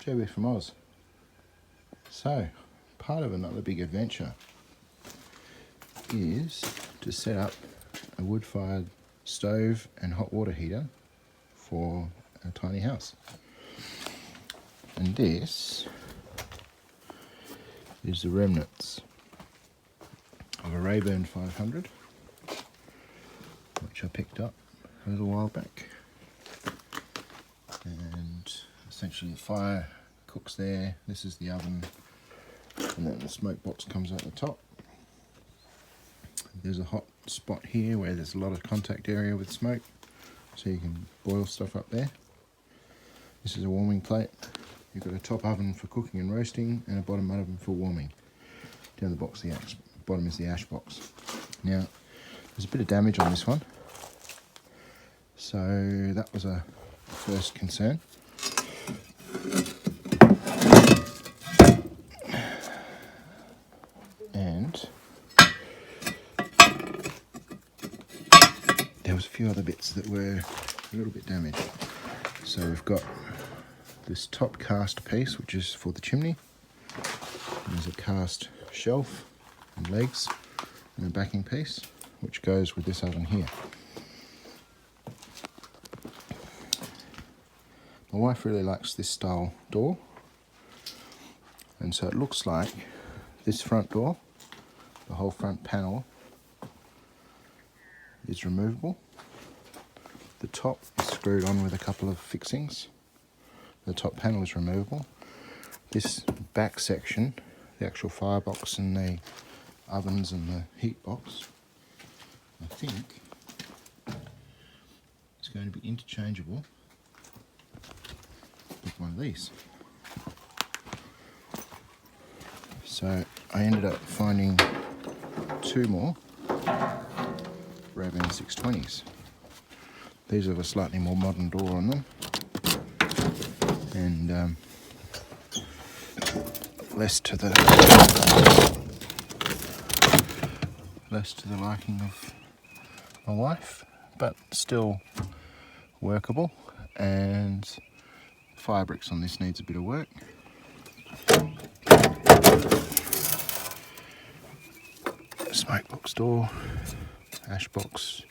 Joey from Oz. So, part of another big adventure is to set up a wood-fired stove and hot water heater for a tiny house. And this is the remnants of a Rayburn 500, which I picked up a little while back. And essentially the fire cooks there. This is the oven, and then the smoke box comes out the top. There's a hot spot here where there's a lot of contact area with smoke, so you can boil stuff up there. This is a warming plate. You've got a top oven for cooking and roasting, and a bottom oven for warming. Down the box, the bottom is the ash box. Now, there's a bit of damage on this one, so that was a first concern. And there was a few other bits that were a little bit damaged. So we've got this top cast piece, which is for the chimney. And there's a cast shelf and legs and a backing piece, which goes with this oven here. My wife really likes this style door, and so it looks like this front door, the whole front panel, is removable. The top is screwed on with a couple of fixings. The top panel is removable. This back section, the actual firebox and the ovens and the heat box, I think is going to be interchangeable with one of these. So I ended up finding two more Rayburn 620s. These have a slightly more modern door on them, and less to the liking of my wife, but still workable. And fire bricks on this needs a bit of work. Smoke box door, ash box,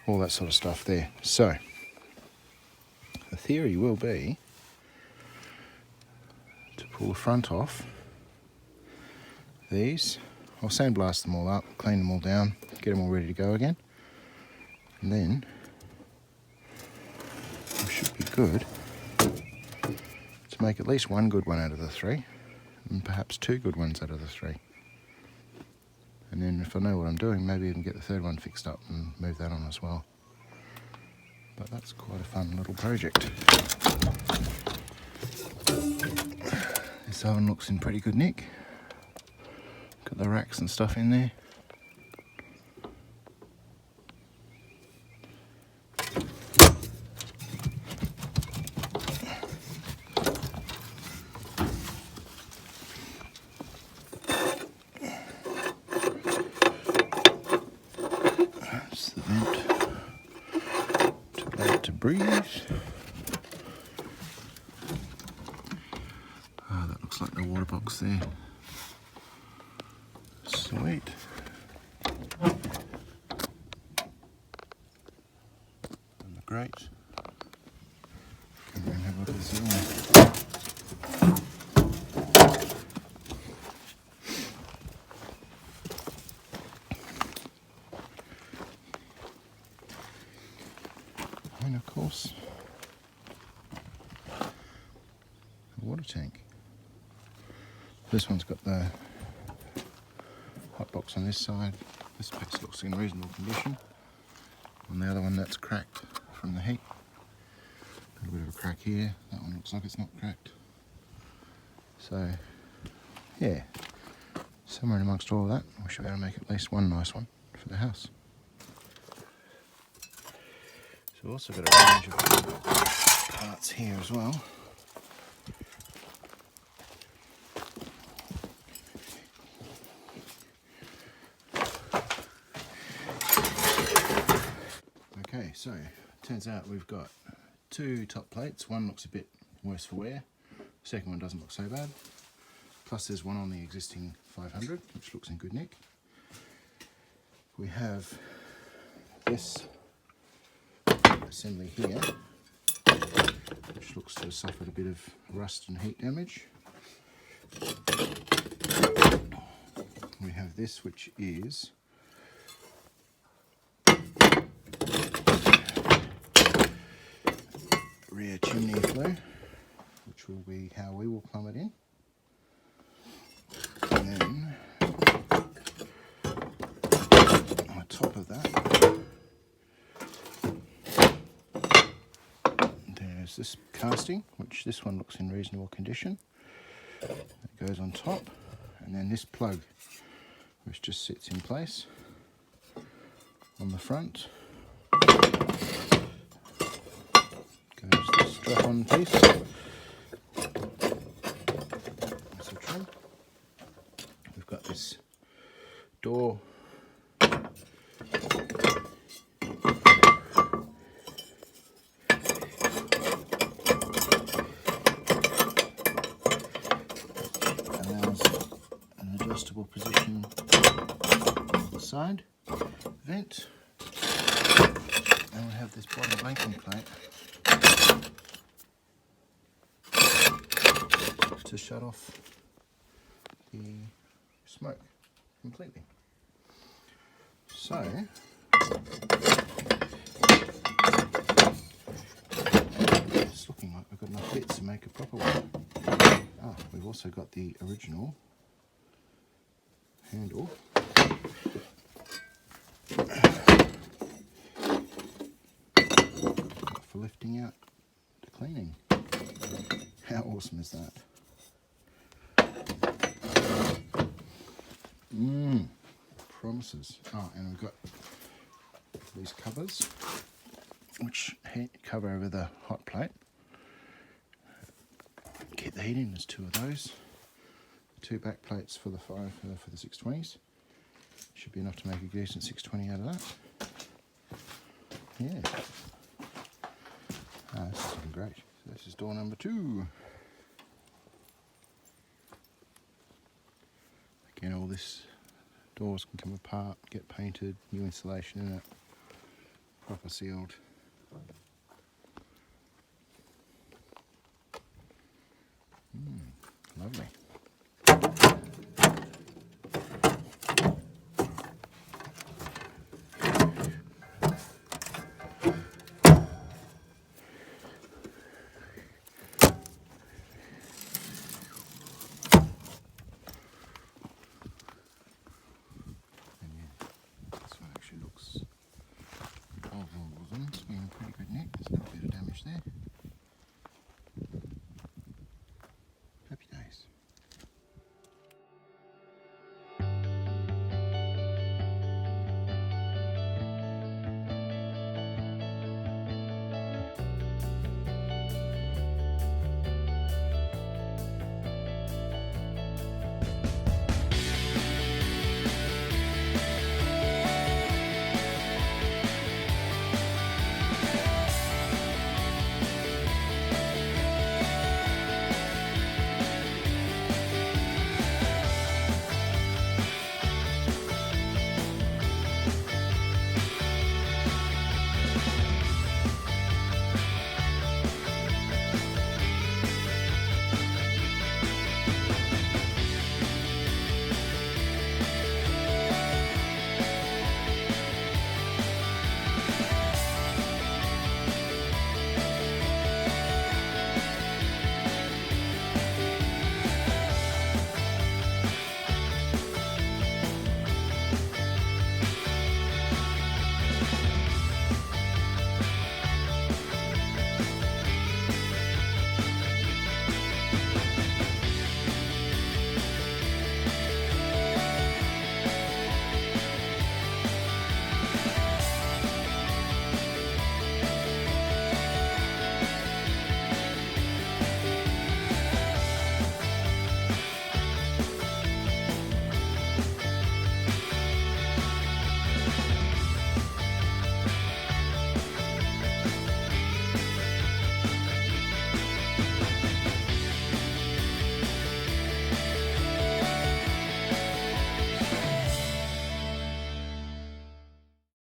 all that sort of stuff there. So the theory will be to pull the front off these. I'll sandblast them all up, clean them all down, get them all ready to go again, and then we should be good to make at least one good one out of the three, and perhaps two good ones out of the three. And then if I know what I'm doing, maybe even get the third one fixed up and move that on as well. But that's quite a fun little project. This oven looks in pretty good nick. Got the racks and stuff in there. That's the vent to allow it to breathe. Oh, that looks like the water box there. Sweet. And the grate. Come around and have a look at this one. And of course, a water tank. This one's got the hot box on this side. This piece looks in reasonable condition. On the other one, that's cracked from the heat. A little bit of a crack here. That one looks like it's not cracked. So, yeah, somewhere in amongst all of that, we should be able to make at least one nice one for the house. So we've also got a range of parts here as well. Okay, so it turns out we've got two top plates. One looks a bit worse for wear. Second one doesn't look so bad. Plus there's one on the existing 500, which looks in good nick. We have this assembly here, which looks to have suffered a bit of rust and heat damage. We have this, which is rear chimney flue, which will be how we will plumb it in. And then on top of that, there's this casting, which this one looks in reasonable condition. It goes on top, and then this plug, which just sits in place on the front. Goes this drop-on piece. That's a trim. We've got this door. Allows an adjustable position on the side vent. And we have this bottom blanking plate to shut off the smoke completely. So it's looking like we've got enough bits to make a proper one. Ah, we've also got the original handle for lifting out the cleaning. How awesome is that? Promises. Oh, and we've got these covers, which cover over the hot plate. Keep the heat in. There's two of those. Two back plates for the for the 620s. Should be enough to make a decent 620 out of that. Yeah. Ah, this is looking great. So this is door number 2. Again, all this doors can come apart, get painted, new insulation in it, proper sealed. Lovely.